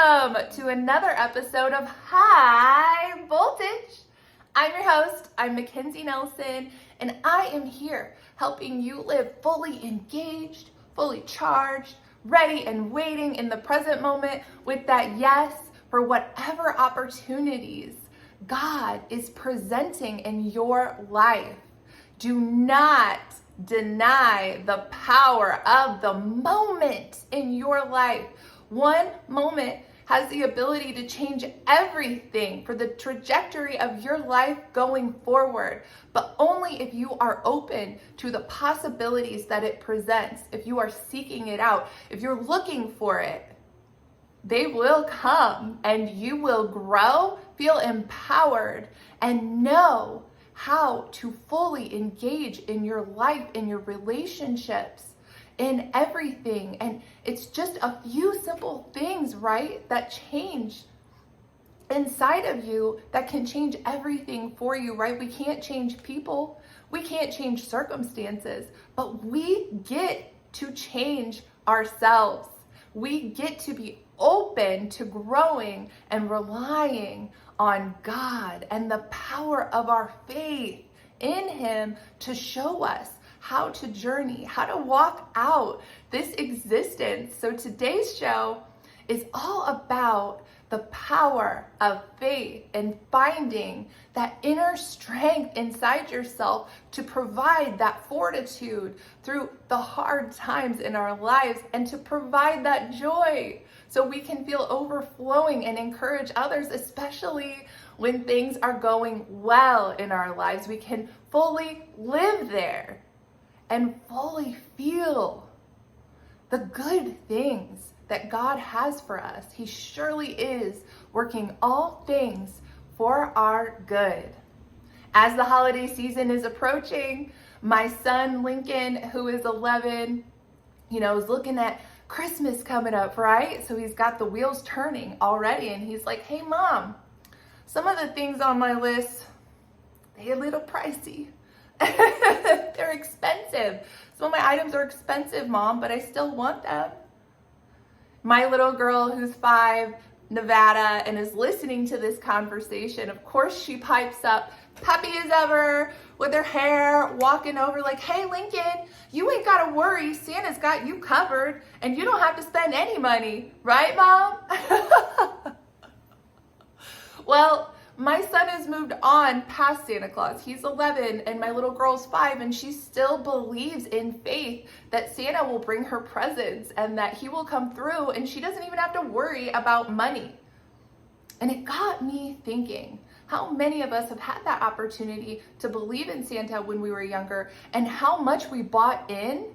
welcome to another episode of High Voltage. I'm your host, I'm Mackenzie Nelson, and I am here helping you live fully engaged, fully charged, ready and waiting in the present moment with that yes for whatever opportunities God is presenting in your life. Do not deny the power of the moment in your life. One moment has the ability to change everything for the trajectory of your life going forward, but only if you are open to the possibilities that it presents, if you are seeking it out, if you're looking for it. They will come and you will grow, feel empowered, and know how to fully engage in your life, in your relationships, in everything. And it's just a few simple things, right, that change inside of you that can change everything for you, right? We can't change people, we can't change circumstances, but we get to change ourselves. We get to be open to growing and relying on God and the power of our faith in Him to show us how to journey, how to walk out this existence. So today's show is all about the power of faith and finding that inner strength inside yourself to provide that fortitude through the hard times in our lives and to provide that joy so we can feel overflowing and encourage others, especially when things are going well in our lives. We can fully live there and fully feel the good things that God has for us. He surely is working all things for our good. As the holiday season is approaching, my son Lincoln, who is 11, is looking at Christmas coming up, right? So he's got the wheels turning already, and he's like, hey mom, some of the things on my list, they're a little pricey. They're expensive. Some of my items are expensive, Mom, but I still want them. My little girl, who's 5, Nevada, and is listening to this conversation, of course she pipes up, happy as ever, with her hair, walking over like, hey, Lincoln, you ain't got to worry. Santa's got you covered, and you don't have to spend any money. Right, Mom? Well, my son has moved on past Santa Claus. He's 11 and my little girl's 5, and she still believes in faith that Santa will bring her presents and that he will come through, and she doesn't even have to worry about money. And it got me thinking, how many of us have had that opportunity to believe in Santa when we were younger, and how much we bought in?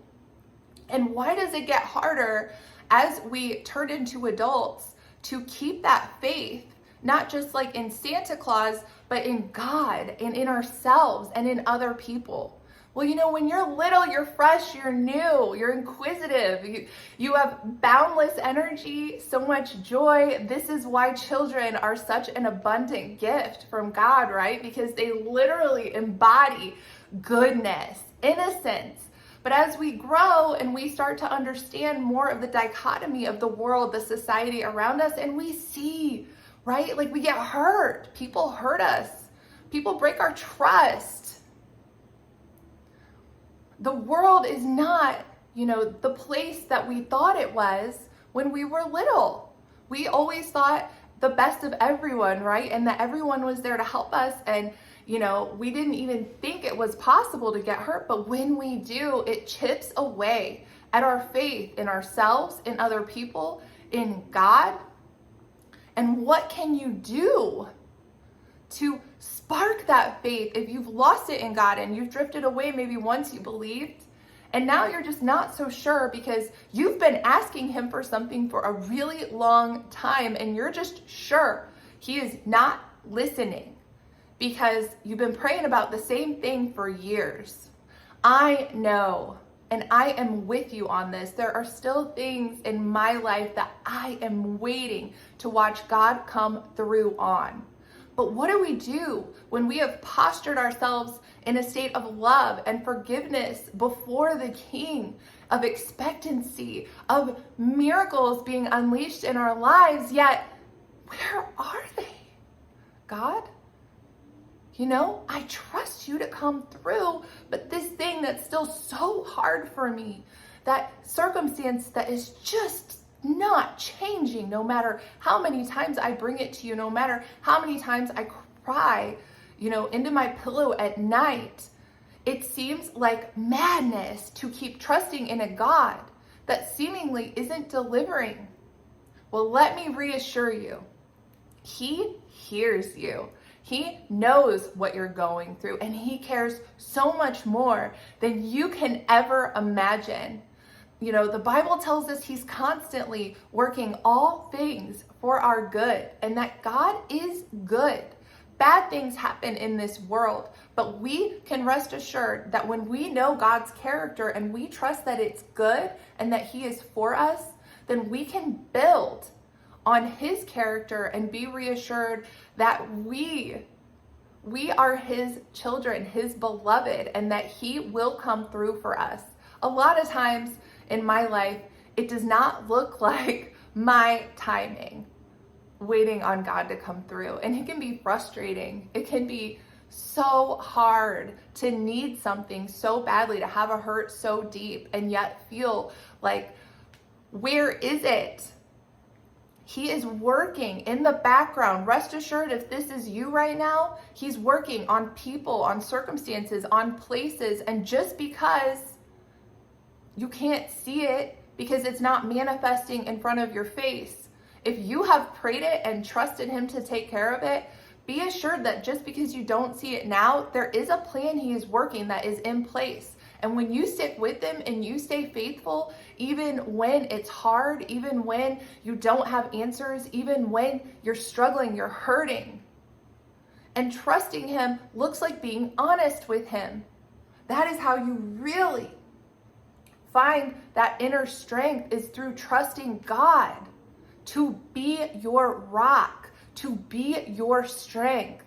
And why does it get harder as we turn into adults to keep that faith? Not just like in Santa Claus, but in God and in ourselves and in other people. Well, when you're little, you're fresh, you're new, you're inquisitive, you have boundless energy, so much joy. This is why children are such an abundant gift from God, right? Because they literally embody goodness, innocence. But as we grow and we start to understand more of the dichotomy of the world, the society around us, and we see, right? Like we get hurt. People hurt us. People break our trust. The world is not, the place that we thought it was when we were little. We always thought the best of everyone, right? And that everyone was there to help us. And, we didn't even think it was possible to get hurt. But when we do, it chips away at our faith in ourselves, in other people, in God. And what can you do to spark that faith if you've lost it in God and you've drifted away maybe once you believed and now you're just not so sure because you've been asking Him for something for a really long time and you're just sure He is not listening because you've been praying about the same thing for years. I know. And I am with you on this. There are still things in my life that I am waiting to watch God come through on. But what do we do when we have postured ourselves in a state of love and forgiveness before the King, of expectancy, of miracles being unleashed in our lives, yet where are they? God, I trust you to come through, but this thing that's still so hard for me, that circumstance that is just not changing, no matter how many times I bring it to you, no matter how many times I cry, into my pillow at night, it seems like madness to keep trusting in a God that seemingly isn't delivering. Well, let me reassure you, He hears you. He knows what you're going through, and He cares so much more than you can ever imagine. The Bible tells us He's constantly working all things for our good, and that God is good. Bad things happen in this world, but we can rest assured that when we know God's character and we trust that it's good and that He is for us, then we can build on His character and be reassured that we are His children, His beloved, and that He will come through for us. A lot of times in my life, it does not look like my timing waiting on God to come through. And it can be frustrating. It can be so hard to need something so badly, to have a hurt so deep, and yet feel like, where is it? He is working in the background. Rest assured, if this is you right now, He's working on people, on circumstances, on places. And just because you can't see it, because it's not manifesting in front of your face, if you have prayed it and trusted Him to take care of it, be assured that just because you don't see it now, there is a plan He is working that is in place. And when you stick with Him and you stay faithful, even when it's hard, even when you don't have answers, even when you're struggling, you're hurting, and trusting Him looks like being honest with Him. That is how you really find that inner strength, is through trusting God to be your rock, to be your strength.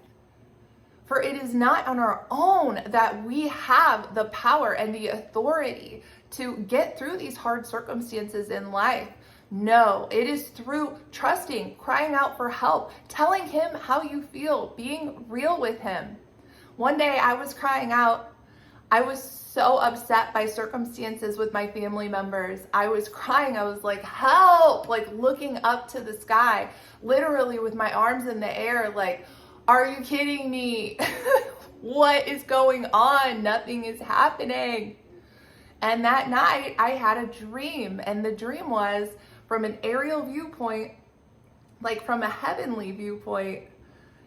For it is not on our own that we have the power and the authority to get through these hard circumstances in life. No, it is through trusting, crying out for help, telling Him how you feel, being real with Him. One day I was crying out. I was so upset by circumstances with my family members. I was crying. I was like, help, like looking up to the sky, literally with my arms in the air, like, are you kidding me? What is going on? Nothing is happening. And that night I had a dream, and the dream was from an aerial viewpoint, like from a heavenly viewpoint.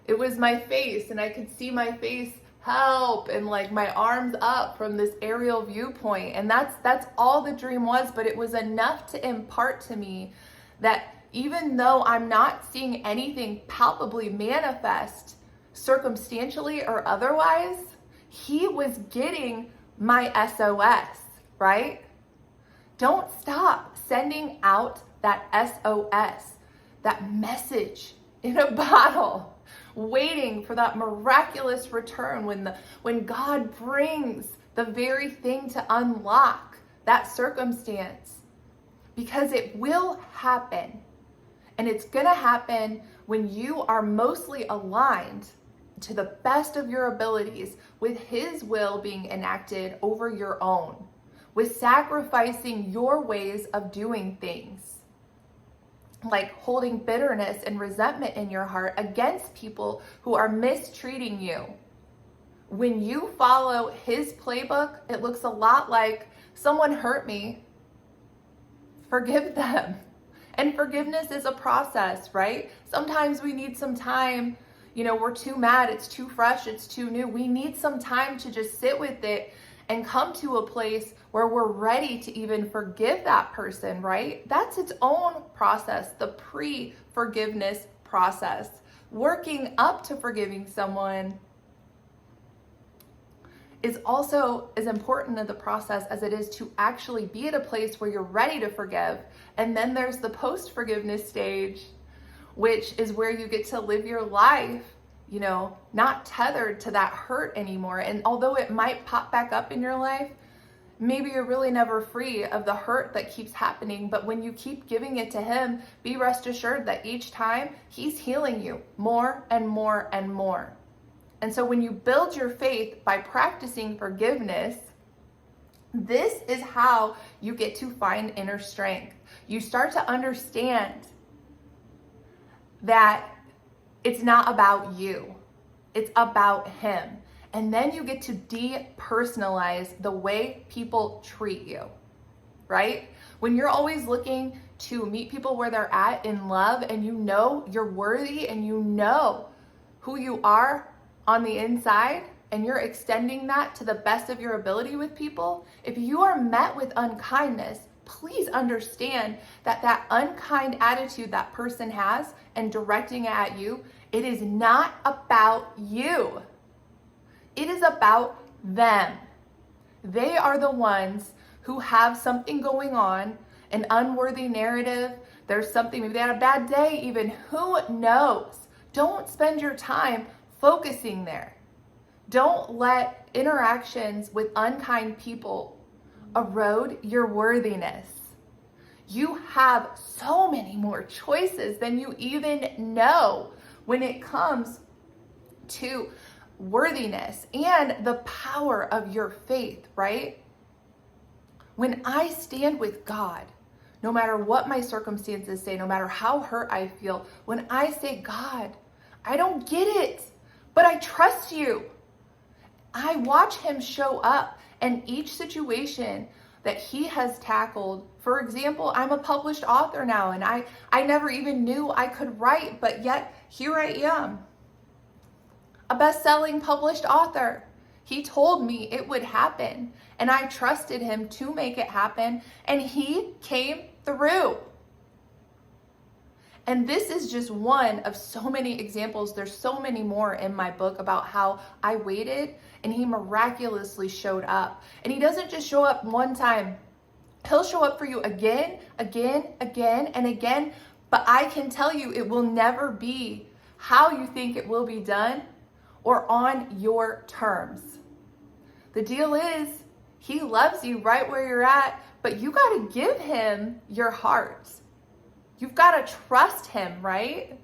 It was my face, and I could see my face, help, and like my arms up from this aerial viewpoint. And that's all the dream was, but it was enough to impart to me that even though I'm not seeing anything palpably manifest circumstantially or otherwise, He was getting my SOS, right? Don't stop sending out that SOS, that message in a bottle, waiting for that miraculous return when God brings the very thing to unlock that circumstance, because it will happen. And it's going to happen when you are mostly aligned to the best of your abilities with His will being enacted over your own, with sacrificing your ways of doing things, like holding bitterness and resentment in your heart against people who are mistreating you. When you follow His playbook, it looks a lot like, someone hurt me, forgive them. And forgiveness is a process, right? Sometimes we need some time. We're too mad, it's too fresh, it's too new. We need some time to just sit with it and come to a place where we're ready to even forgive that person, right? That's its own process, the pre-forgiveness process. Working up to forgiving someone is also as important in the process as it is to actually be at a place where you're ready to forgive. And then there's the post-forgiveness stage, which is where you get to live your life not tethered to that hurt anymore. And although it might pop back up in your life, maybe you're really never free of the hurt that keeps happening. But when you keep giving it to him, be rest assured that each time he's healing you more and more and more. And so when you build your faith by practicing forgiveness, this is how you get to find inner strength. You start to understand that it's not about you. It's about him. And then you get to depersonalize the way people treat you, right? When you're always looking to meet people where they're at in love, and you know you're worthy and you know who you are on the inside, and you're extending that to the best of your ability with people, if you are met with unkindness, please understand that that unkind attitude that person has and directing it at you, it is not about you. It is about them. They are the ones who have something going on, an unworthy narrative. There's something, maybe they had a bad day even. Who knows? Don't spend your time focusing there. Don't let interactions with unkind people erode your worthiness. You have so many more choices than you even know when it comes to worthiness and the power of your faith, right? When I stand with God, no matter what my circumstances say, no matter how hurt I feel, when I say, God, I don't get it, but I trust you. I watch him show up, and each situation that he has tackled. For example, I'm a published author now, and I never even knew I could write, but yet here I am, a best-selling published author. He told me it would happen, and I trusted him to make it happen, and he came through. And this is just one of so many examples. There's so many more in my book about how I waited and he miraculously showed up. And he doesn't just show up one time. He'll show up for you again, again, again, and again. But I can tell you it will never be how you think it will be done or on your terms. The deal is he loves you right where you're at, but you got to give him your heart. You've got to trust him, right?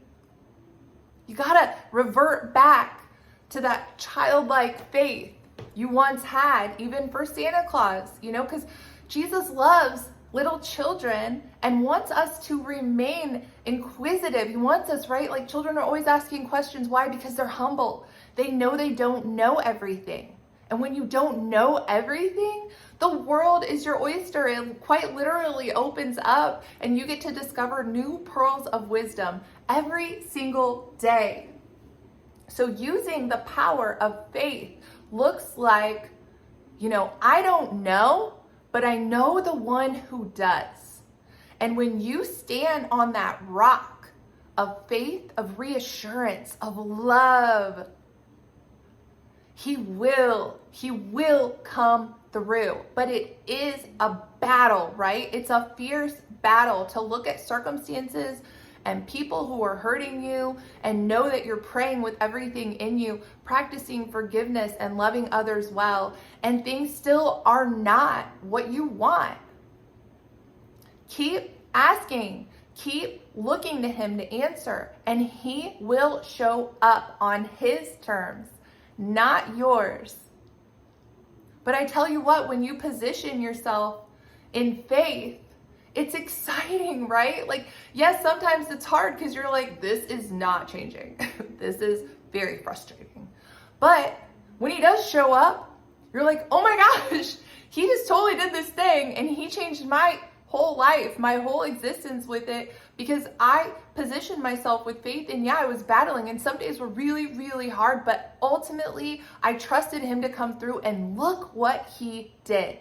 You got to revert back to that childlike faith you once had, even for Santa Claus, because Jesus loves little children and wants us to remain inquisitive. He wants us, right? Like children are always asking questions. Why? Because they're humble. They know they don't know everything. And when you don't know everything, the world is your oyster. It quite literally opens up and you get to discover new pearls of wisdom every single day. So using the power of faith looks like, I don't know, but I know the one who does. And when you stand on that rock of faith, of reassurance, of love, he will come through. But it is a battle, right? It's a fierce battle to look at circumstances and people who are hurting you and know that you're praying with everything in you, practicing forgiveness and loving others well, and things still are not what you want. Keep asking, keep looking to him to answer, and he will show up on his terms, not yours. But I tell you what, when you position yourself in faith, it's exciting, right? Like, yes, sometimes it's hard because you're like, this is not changing. This is very frustrating. But when he does show up, you're like, oh my gosh, he just totally did this thing and he changed my whole life, my whole existence with it, because I positioned myself with faith. And yeah, I was battling and some days were really, really hard, but ultimately I trusted him to come through, and look what he did.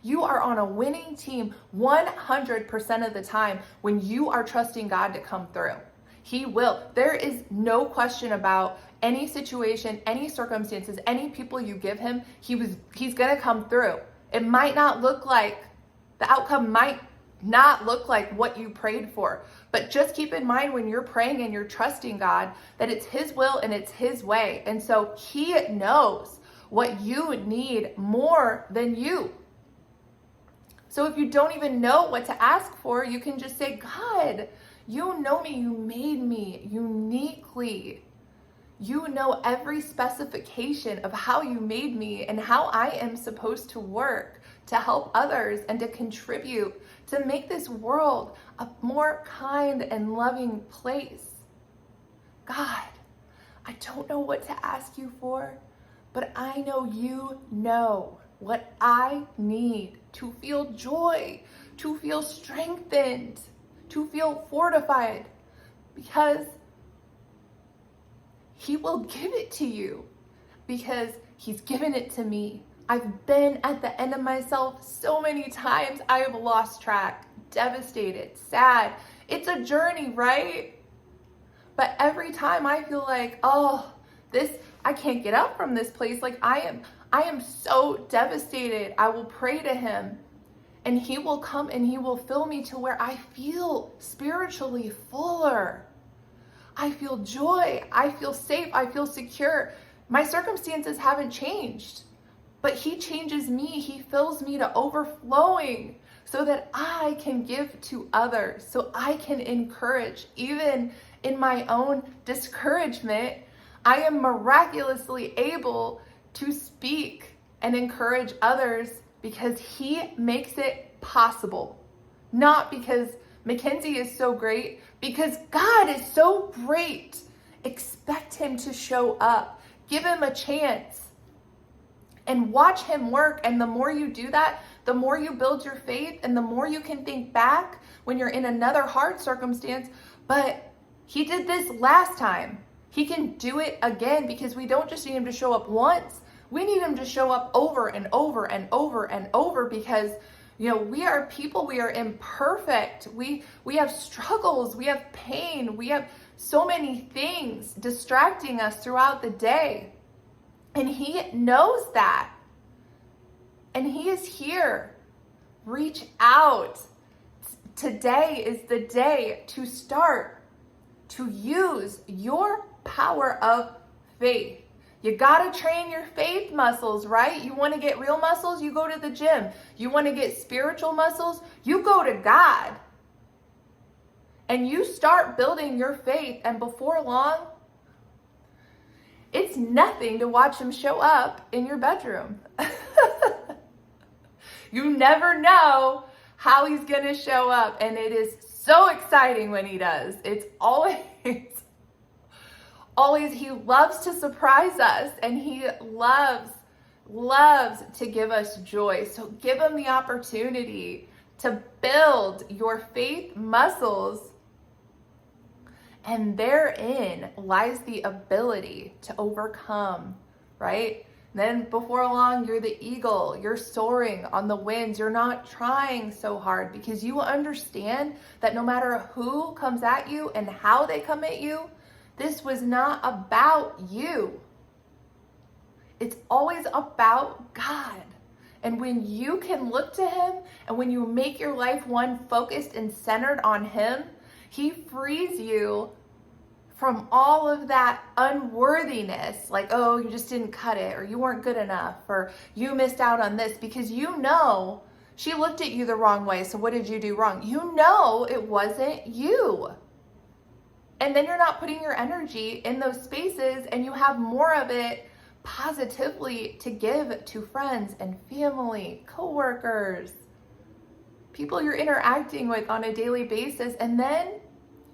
You are on a winning team 100% of the time when you are trusting God to come through. He will. There is no question about any situation, any circumstances, any people you give him, he's going to come through. It might not look like, the outcome might not look like what you prayed for. But just keep in mind when you're praying and you're trusting God that it's His will and it's His way. And so He knows what you need more than you. So if you don't even know what to ask for, you can just say, God, you know me, you made me uniquely. You know every specification of how you made me and how I am supposed to work to help others and to contribute to make this world a more kind and loving place. God, I don't know what to ask you for, but I know you know what I need to feel joy, to feel strengthened, to feel fortified, because He will give it to you, because He's given it to me. I've been at the end of myself so many times. I have lost track, devastated, sad. It's a journey, right? But every time I feel like, I can't get up from this place. Like I am so devastated. I will pray to Him and He will come and He will fill me to where I feel spiritually fuller. I feel joy. I feel safe. I feel secure. My circumstances haven't changed, but He changes me. He fills me to overflowing so that I can give to others, so I can encourage. Even in my own discouragement, I am miraculously able to speak and encourage others because He makes it possible. Not because Mackenzie is so great, because God is so great. Expect Him to show up. Give Him a chance and watch Him work. And the more you do that, the more you build your faith and the more you can think back when you're in another hard circumstance. But He did this last time. He can do it again, because we don't just need Him to show up once. We need Him to show up over and over and over and over, because we are people, we are imperfect. We have struggles, we have pain, we have so many things distracting us throughout the day. And He knows that. And He is here. Reach out. Today is the day to start to use your power of faith. You gotta train your faith muscles, right? You wanna get real muscles, you go to the gym. You wanna get spiritual muscles, you go to God. And you start building your faith, and before long, it's nothing to watch Him show up in your bedroom. You never know how He's gonna show up, and it is so exciting when He does. It's always He loves to surprise us, and He loves to give us joy. So give Him the opportunity to build your faith muscles, and therein lies the ability to overcome, right? Then before long, you're the eagle. You're soaring on the winds. You're not trying so hard, because you understand that no matter who comes at you and how they come at you, this was not about you. It's always about God. And when you can look to Him, and when you make your life one focused and centered on Him, He frees you from all of that unworthiness, like, oh, you just didn't cut it, or you weren't good enough, or you missed out on this, because she looked at you the wrong way, so what did you do wrong? It wasn't you. And then you're not putting your energy in those spaces, and you have more of it positively to give to friends and family, coworkers, people you're interacting with on a daily basis. And then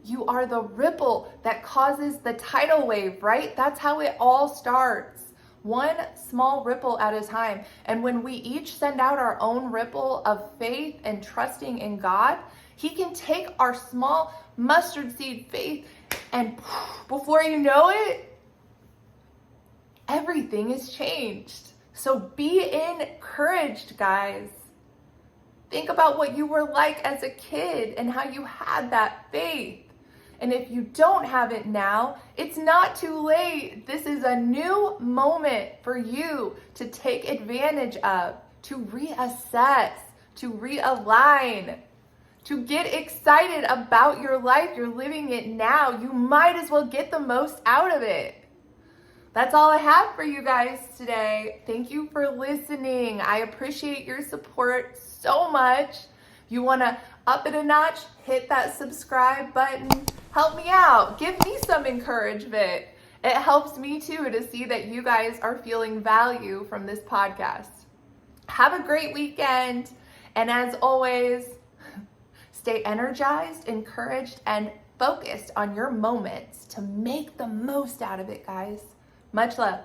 you are the ripple that causes the tidal wave, right? That's how it all starts. One small ripple at a time. And when we each send out our own ripple of faith and trusting in God, He can take our small mustard seed faith, and before you know it, everything is changed. So be encouraged, guys. Think about what you were like as a kid and how you had that faith. And if you don't have it now, it's not too late. This is a new moment for you to take advantage of, to reassess, to realign, to get excited about your life. You're living it now. You might as well get the most out of it. That's all I have for you guys today. Thank you for listening. I appreciate your support so much. You want to up it a notch? Hit that subscribe button. Help me out. Give me some encouragement. It helps me too to see that you guys are feeling value from this podcast. Have a great weekend. And as always, stay energized, encouraged, and focused on your moments to make the most out of it, guys. Much love.